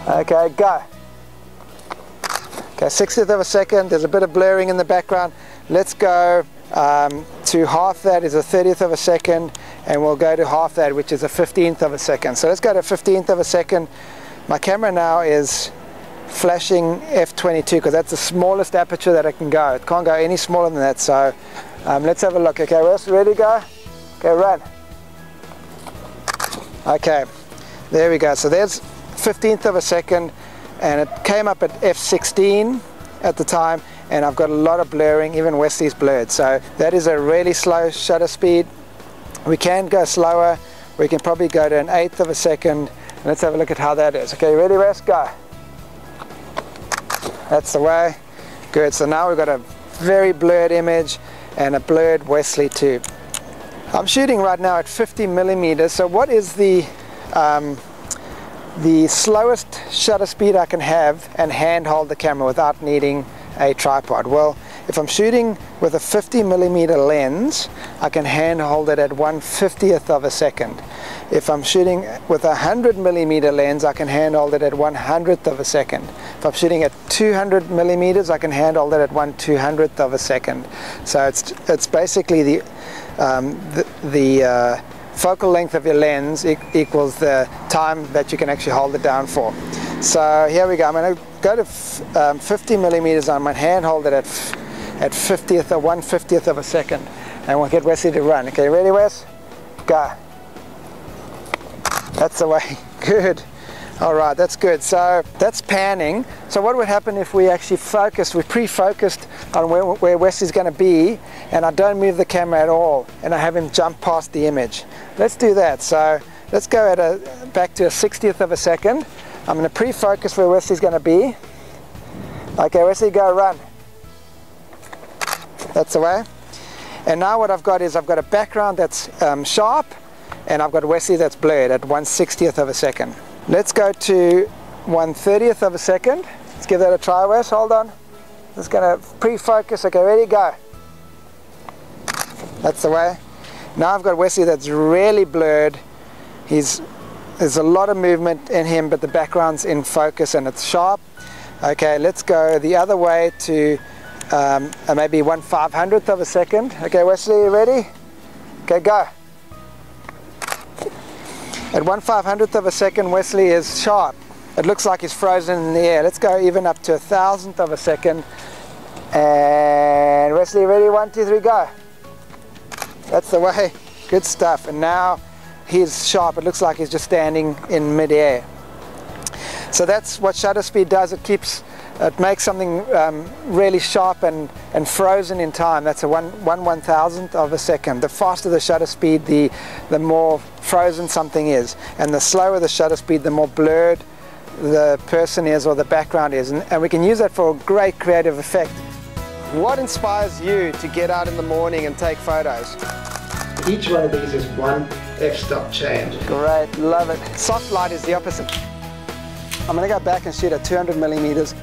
Okay, go. Okay, 60th of a second, there's a bit of blurring in the background. Let's go to half that is a 30th of a second, and we'll go to half that, which is a 15th of a second. So let's go to 15th of a second. My camera now is flashing f22 because that's the smallest aperture that I can go. It can't go any smaller than that. So let's have a look. Okay, ready to go? Okay, run. Okay, there we go. So there's 15th of a second, and it came up at f16 at the time, and I've got a lot of blurring. Even Wesley's blurred. So that is a really slow shutter speed. We can go slower. We can probably go to an 1/8 of a second. Let's have a look at how that is. Okay, ready, Wes? Go. That's the way. Good. So now we've got a very blurred image and a blurred Wesley too. I'm shooting right now at 50 millimeters. So what is the slowest shutter speed I can have and handhold the camera without needing a tripod? Well, if I'm shooting with a 50 millimeter lens, I can handhold it at 1/50th of a second. If I'm shooting with a 100 millimeter lens, I can handhold it at 1/100th of a second. If I'm shooting at 200 millimeters, I can handhold it at 1/200th of a second. So it's basically the focal length of your lens equals the time that you can actually hold it down for. So here we go. I'm going to go to 50 millimeters. I'm going to handhold it at 50th or 1/50th of a second, and we'll get Wesley to run. Okay, ready, Wes? Go. That's the way. Good. All right, that's good. So that's panning. So what would happen if we actually focused, we pre-focused on where Wesley's going to be, and I don't move the camera at all, and I have him jump past the image? Let's do that. So let's go at back to a 60th of a second. I'm going to pre-focus where Wesley's going to be. Okay, Wesley, go, run. That's the way. And now what I've got is I've got a background that's sharp, and I've got Wesley that's blurred at 1/60th of a second. Let's go to 1/30th of a second. Let's give that a try, Wes. Hold on. Just going to pre-focus. Okay, ready, go. That's the way. Now I've got Wesley that's really blurred. There's a lot of movement in him, but the background's in focus and it's sharp. Okay, let's go the other way to maybe 1/500th of a second. Okay, Wesley, you ready? Okay, go. At 1/500th of a second, Wesley is sharp. It looks like he's frozen in the air. Let's go even up to 1,000th of a second. And Wesley, ready? 1, 2, 3, go. That's the way. Good stuff. And now he's sharp. It looks like he's just standing in mid-air. So that's what shutter speed does. It makes something really sharp and frozen in time. That's a 1/1000th of a second. The faster the shutter speed, the more frozen something is. And the slower the shutter speed, the more blurred the person is or the background is. And we can use that for a great creative effect. What inspires you to get out in the morning and take photos? Each one of these is one f-stop change. Great, love it. Soft light is the opposite. I'm going to go back and shoot at 200 millimeters.